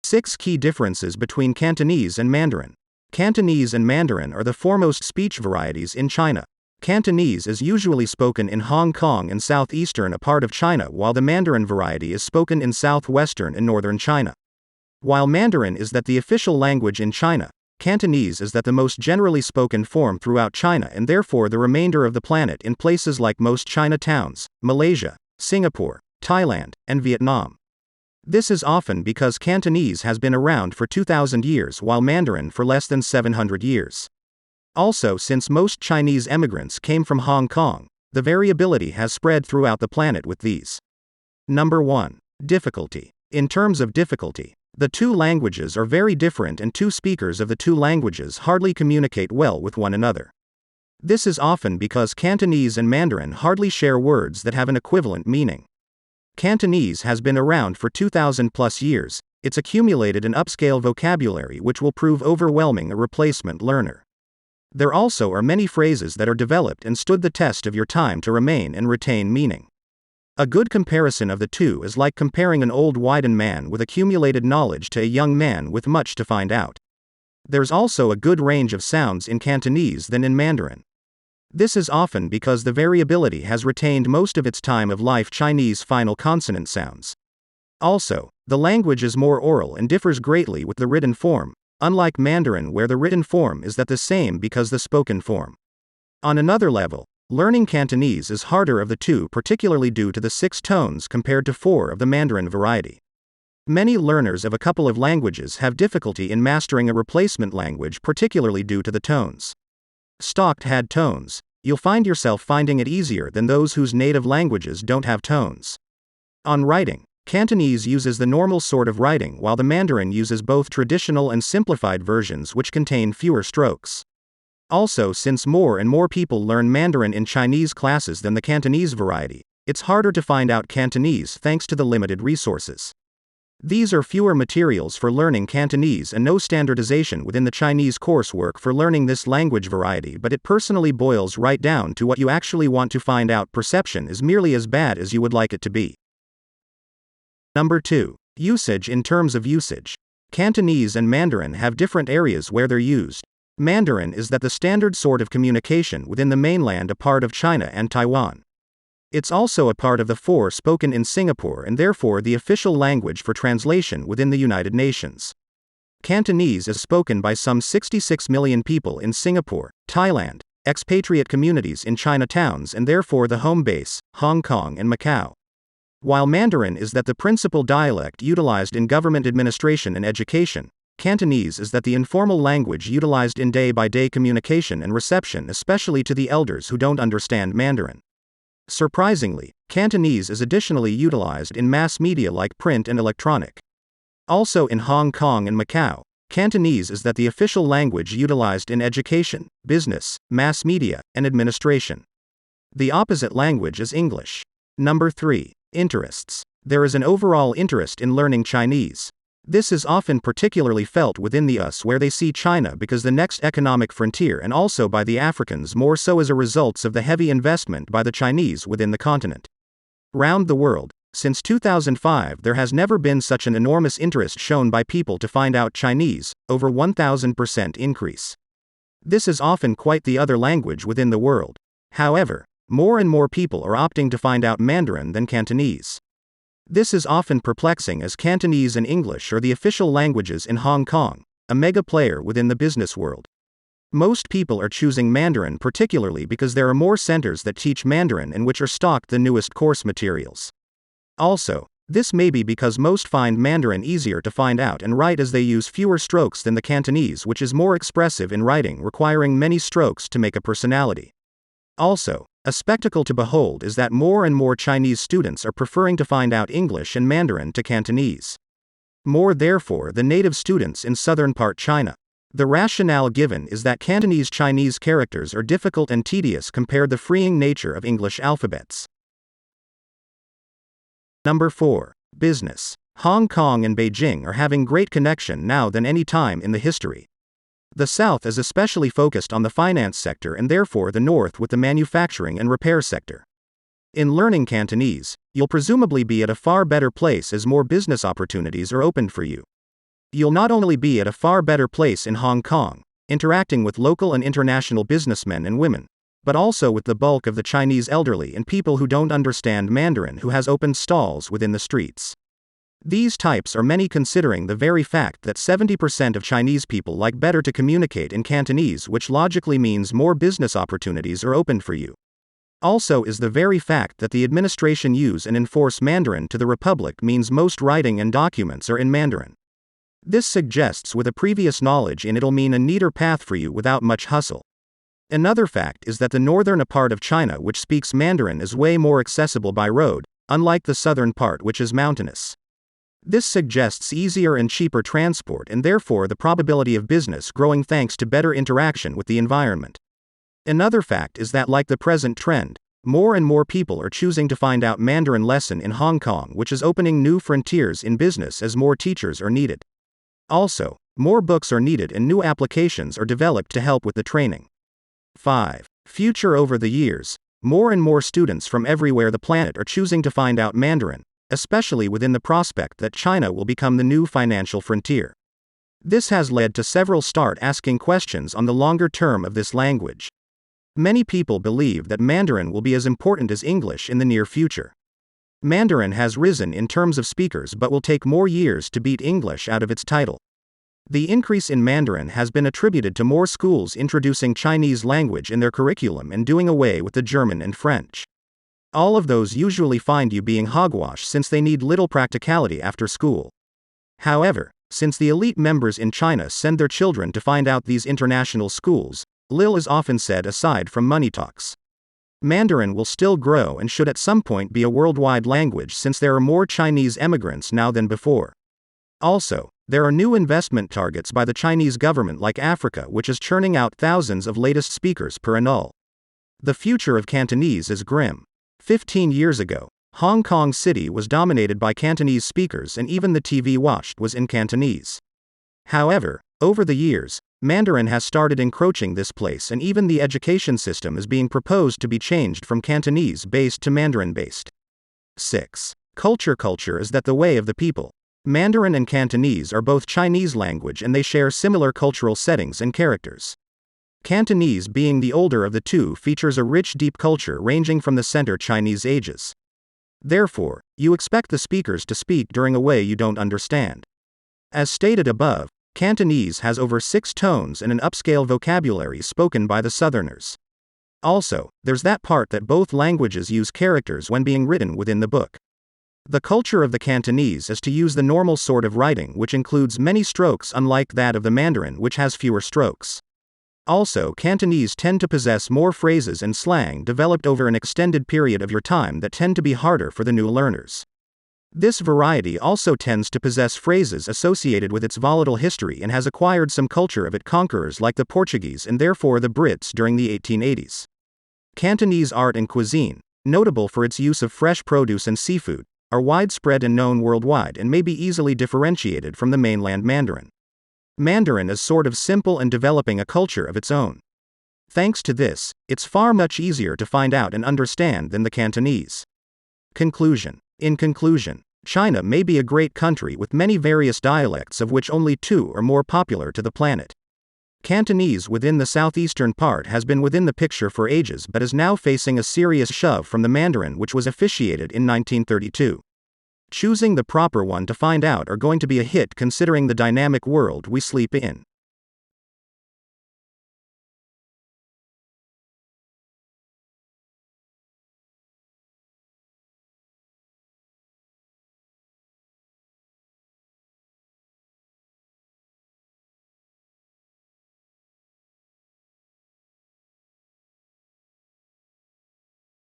6 key differences between Cantonese and Mandarin. Cantonese and Mandarin are the foremost speech varieties in China. Cantonese is usually spoken in Hong Kong and southeastern a part of China, while the Mandarin variety is spoken in southwestern and northern China. While Mandarin is the official language in China, Cantonese is the most generally spoken form throughout China and therefore the remainder of the planet in places like most China towns, Malaysia, Singapore, Thailand, and Vietnam. This is often because Cantonese has been around for 2,000 years while Mandarin for less than 700 years. Also, since most Chinese emigrants came from Hong Kong, the variability has spread throughout the planet with these. Number 1. Difficulty. In terms of difficulty, the two languages are very different and two speakers of the two languages hardly communicate well with one another. This is often because Cantonese and Mandarin hardly share words that have an equivalent meaning. Cantonese has been around for 2,000 plus years, it's accumulated an upscale vocabulary which will prove overwhelming a replacement learner. There also are many phrases that are developed and stood the test of your time to remain and retain meaning. A good comparison of the two is like comparing an old widen man with accumulated knowledge to a young man with much to find out. There's also a good range of sounds in Cantonese than in Mandarin. This is often because the variability has retained most of its time of life Chinese final consonant sounds. Also, the language is more oral and differs greatly with the written form, unlike Mandarin where the written form is the same because the spoken form. On another level, learning Cantonese is harder of the two, particularly due to the 6 tones compared to 4 of the Mandarin variety. Many learners of a couple of languages have difficulty in mastering a replacement language, particularly due to the tones. Stocked had tones, you'll find yourself finding it easier than those whose native languages don't have tones. On writing, Cantonese uses the normal sort of writing while the Mandarin uses both traditional and simplified versions which contain fewer strokes. Also, since more and more people learn Mandarin in Chinese classes than the Cantonese variety, it's harder to find out Cantonese thanks to the limited resources. These are fewer materials for learning Cantonese and no standardization within the Chinese coursework for learning this language variety, but it personally boils right down to what you actually want to find out. Perception is merely as bad as you would like it to be. Number 2. Usage. In terms of usage, Cantonese and Mandarin have different areas where they're used. Mandarin is the standard sort of communication within the mainland, a part of China and Taiwan. It's also a part of the 4 spoken in Singapore and therefore the official language for translation within the United Nations. Cantonese is spoken by some 66 million people in Singapore, Thailand, expatriate communities in Chinatowns and therefore the home base, Hong Kong and Macau. While Mandarin is the principal dialect utilized in government administration and education, Cantonese is the informal language utilized in day-by-day communication and reception, especially to the elders who don't understand Mandarin. Surprisingly, Cantonese is additionally utilized in mass media like print and electronic. Also in Hong Kong and Macau, Cantonese is the official language utilized in education, business, mass media, and administration. The opposite language is English. Number 3. Interests. There is an overall interest in learning Chinese. This is often particularly felt within the US where they see China because the next economic frontier and also by the Africans more so as a result of the heavy investment by the Chinese within the continent. Round the world, since 2005 there has never been such an enormous interest shown by people to find out Chinese, over 1,000% increase. This is often quite the other language within the world. However, more and more people are opting to find out Mandarin than Cantonese. This is often perplexing as Cantonese and English are the official languages in Hong Kong, a mega player within the business world. Most people are choosing Mandarin particularly because there are more centers that teach Mandarin and which are stocked the newest course materials. Also, this may be because most find Mandarin easier to find out and write as they use fewer strokes than the Cantonese, which is more expressive in writing, requiring many strokes to make a personality. Also, a spectacle to behold is that more and more Chinese students are preferring to find out English and Mandarin to Cantonese. More therefore the native students in southern part China. The rationale given is that Cantonese Chinese characters are difficult and tedious compared the freeing nature of English alphabets. Number 4. Business. Hong Kong and Beijing are having great connection now than any time in the history. The South is especially focused on the finance sector and therefore the North with the manufacturing and repair sector. In learning Cantonese, you'll presumably be at a far better place as more business opportunities are opened for you. You'll not only be at a far better place in Hong Kong, interacting with local and international businessmen and women, but also with the bulk of the Chinese elderly and people who don't understand Mandarin who has opened stalls within the streets. These types are many considering the very fact that 70% of Chinese people like better to communicate in Cantonese, which logically means more business opportunities are opened for you. Also is the very fact that the administration use and enforce Mandarin to the Republic means most writing and documents are in Mandarin. This suggests with a previous knowledge in it'll mean a neater path for you without much hustle. Another fact is that the northern part of China which speaks Mandarin is way more accessible by road, unlike the southern part which is mountainous. This suggests easier and cheaper transport and therefore the probability of business growing thanks to better interaction with the environment. Another fact is that like the present trend, more and more people are choosing to find out Mandarin lesson in Hong Kong, which is opening new frontiers in business as more teachers are needed. Also, more books are needed and new applications are developed to help with the training. 5. Future. Over the years, more and more students from everywhere the planet are choosing to find out Mandarin, especially within the prospect that China will become the new financial frontier. This has led to several start asking questions on the longer term of this language. Many people believe that Mandarin will be as important as English in the near future. Mandarin has risen in terms of speakers but will take more years to beat English out of its title. The increase in Mandarin has been attributed to more schools introducing Chinese language in their curriculum and doing away with the German and French. All of those usually find you being hogwash since they need little practicality after school. However, since the elite members in China send their children to find out these international schools, Lil is often said aside from money talks. Mandarin will still grow and should at some point be a worldwide language since there are more Chinese emigrants now than before. Also, there are new investment targets by the Chinese government like Africa which is churning out thousands of latest speakers per annul. The future of Cantonese is grim. 15 years ago, Hong Kong City was dominated by Cantonese speakers and even the TV watched was in Cantonese. However, over the years, Mandarin has started encroaching this place and even the education system is being proposed to be changed from Cantonese-based to Mandarin-based. 6. Culture is that the way of the people. Mandarin and Cantonese are both Chinese language and they share similar cultural settings and characters. Cantonese, being the older of the two, features a rich deep culture ranging from the Center Chinese ages. Therefore, you expect the speakers to speak during a way you don't understand. As stated above, Cantonese has over 6 tones and an upscale vocabulary spoken by the Southerners. Also, there's that part that both languages use characters when being written within the book. The culture of the Cantonese is to use the normal sort of writing which includes many strokes unlike that of the Mandarin which has fewer strokes. Also, Cantonese tend to possess more phrases and slang developed over an extended period of your time that tend to be harder for the new learners. This variety also tends to possess phrases associated with its volatile history and has acquired some culture of its conquerors like the Portuguese and therefore the Brits during the 1880s. Cantonese art and cuisine, notable for its use of fresh produce and seafood, are widespread and known worldwide and may be easily differentiated from the mainland Mandarin. Mandarin is sort of simple and developing a culture of its own. Thanks to this, it's far much easier to find out and understand than the Cantonese. Conclusion. In conclusion, China may be a great country with many various dialects of which only 2 are more popular to the planet. Cantonese within the southeastern part has been within the picture for ages but is now facing a serious shove from the Mandarin which was officiated in 1932. Choosing the proper one to find out are going to be a hit considering the dynamic world we sleep in.